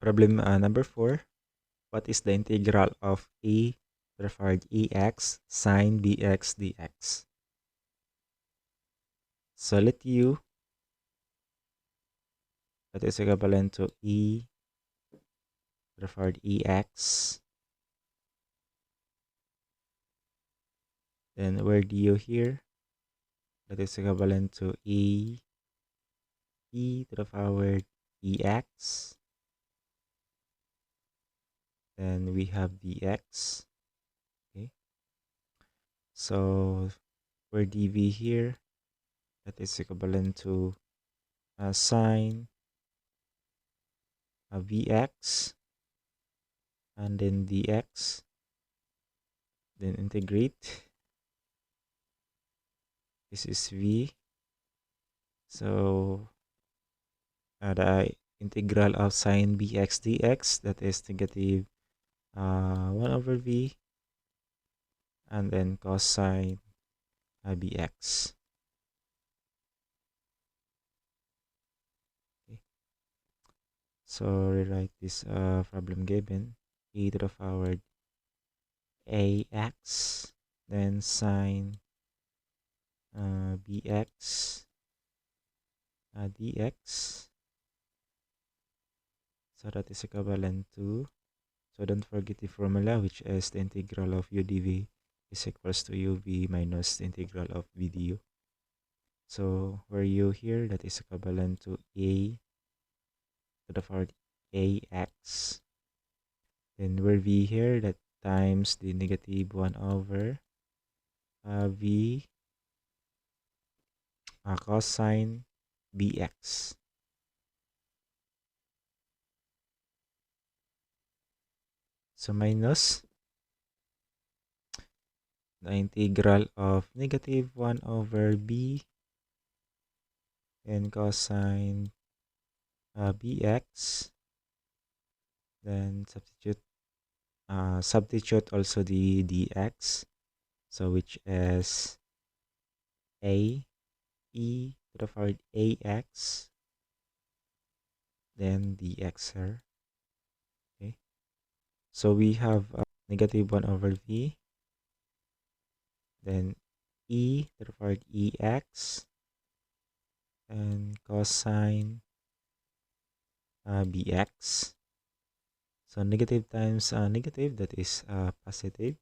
Problem number 4. What is the integral of a to the power ex sine bx dx? So let u, that is equivalent to e to the power ex. Then where du here, that is equivalent to e to the power ex. Then we have dx. Okay. So where dv here, that is equivalent to sine vx, and then dx, then integrate. This is v. So the integral of sine bx dx, that is negative 1 over v, and then cosine bx. Okay. So rewrite this problem given: e to the power ax, then sine bx dx. So that is equivalent to, so don't forget the formula, which is the integral of u dv is equals to uv minus the integral of v du. So where u here, that is equivalent to a to the power ax. Then where v here, that times the negative 1 over v cosine bx. So minus the integral of negative 1 over b and cosine bx. Then substitute also the dx, so which is e to the power ax, then dx here. Okay, so we have negative 1 over v, then e to the power ex, and cosine bx. So negative times negative, that is positive.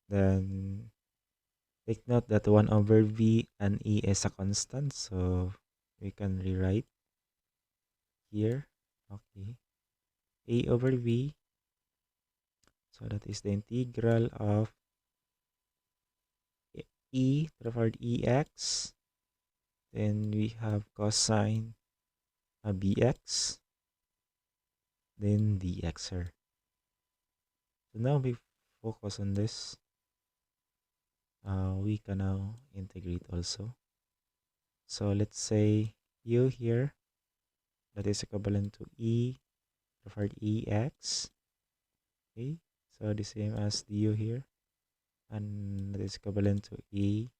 Then take note that 1 over v and e is a constant, so we can rewrite here. Okay, a over v, so that is the integral of e to the power ex. Then we have cosine bx, then dx here. So now we focus on this. We can now integrate also. So let's say u here, that is equivalent to e to the power ex. Okay, so the same as du here, and that is equivalent to e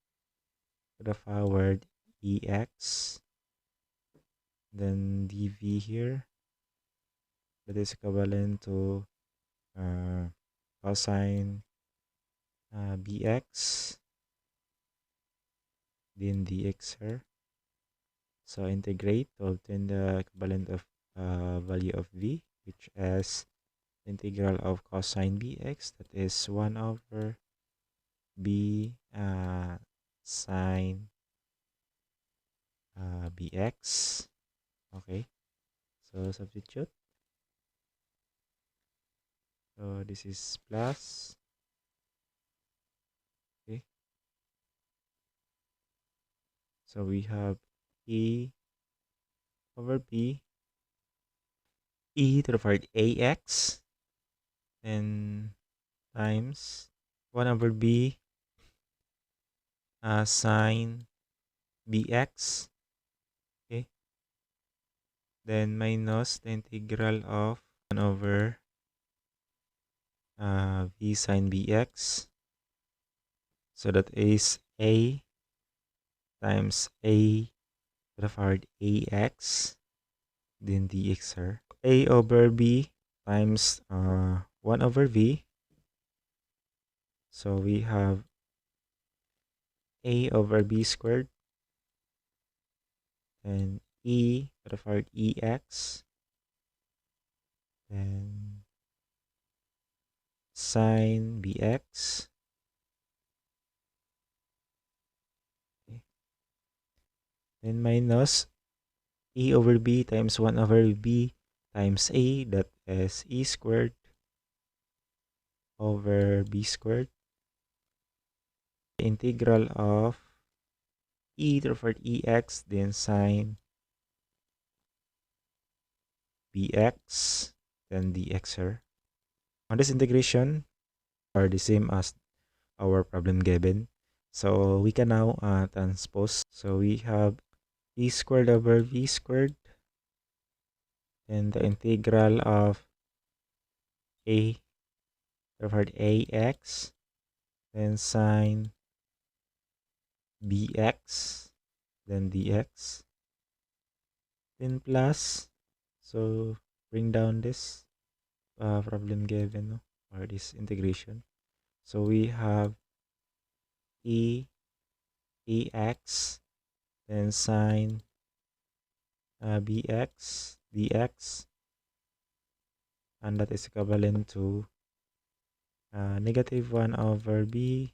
to the power ex. Then dv here, that is equivalent to cosine bx, then dx here. So integrate to obtain the equivalent of value of v, which is integral of cosine bx, that is 1 over b sine bx. Okay, so substitute. So this is plus. Okay, so we have e over b, e to the power ax, and times 1 over b sine bx. Okay, then minus the integral of 1 over v sine bx. So that is a times a to the power ax, then dxr. A over b times 1 over v. So we have a over b squared and e to the power ex, then sine bx. Okay. Then minus e over b times 1 over b times a, that is e squared over b squared. The integral of e to the power ex, then sine bx, then dxr. On this integration are the same as our problem given. So we can now transpose. So we have e squared over v squared, and the integral of a to the power ax, then sine bx, then dx, then plus. So bring down this problem given, no? Or this integration. So we have ax, then sine bx dx, and that is equivalent to negative 1 over b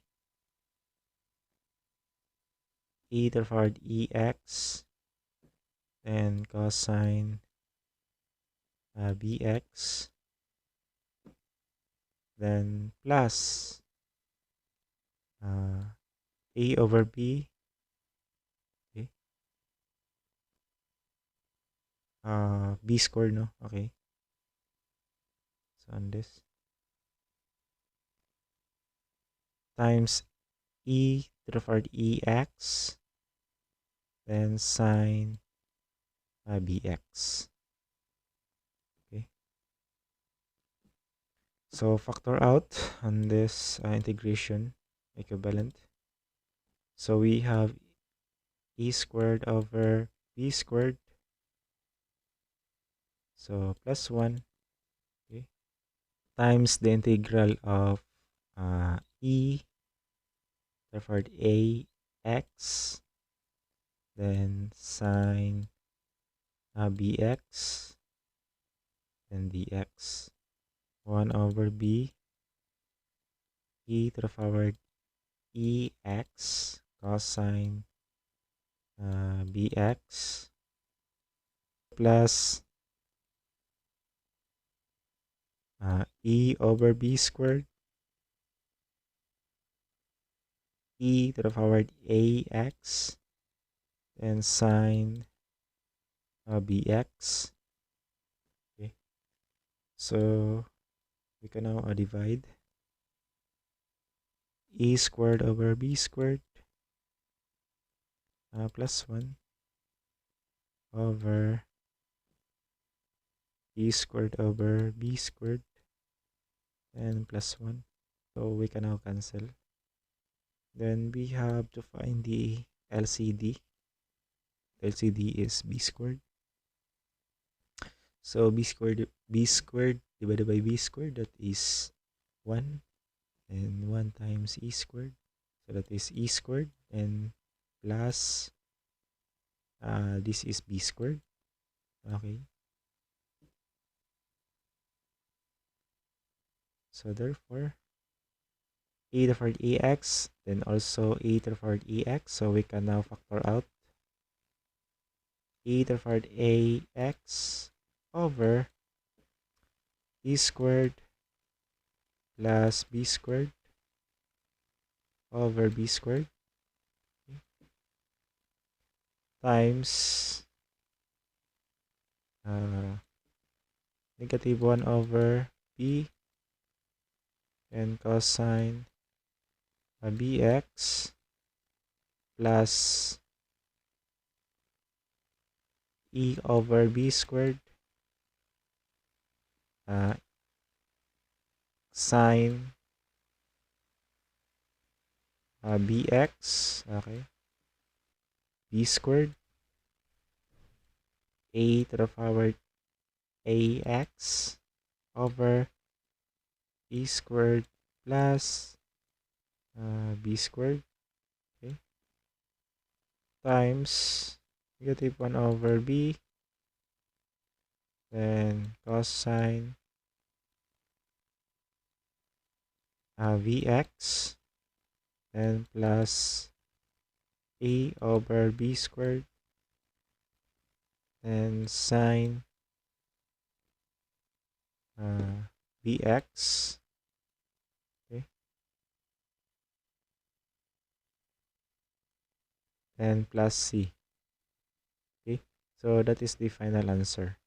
e to the power ex, and cosine bx, then plus a over b, okay, b squared, no? Okay, so on this times e to the power ex, then sine bx. Okay, so factor out on this integration equivalent. So we have e squared over b squared, so plus 1, okay, times the integral of e to the power ax, then sine bx, then dx, 1 over b e to the power ex cosine bx, plus e over b squared e to the power ax, then sine bx. Okay, so we can now divide e squared over b squared plus 1 over e squared over b squared and plus 1. So we can now cancel. Then we have to find the LCD. LCD is b squared. So b squared divided by b squared, that is 1, and 1 times e squared, so that is e squared, and plus this is b squared. Okay, so therefore e to the power ax, then also e to the power ex, so we can now factor out e to the power ax over e squared plus b squared over b squared, okay, times negative 1 over b and cosine bx plus e over b squared sine bx, okay, b squared a to the power ax over a squared plus b squared, okay, times negative 1 over b, then cosine vx, and plus a over b squared, and sine bx, okay, and plus c. Okay, so that is the final answer.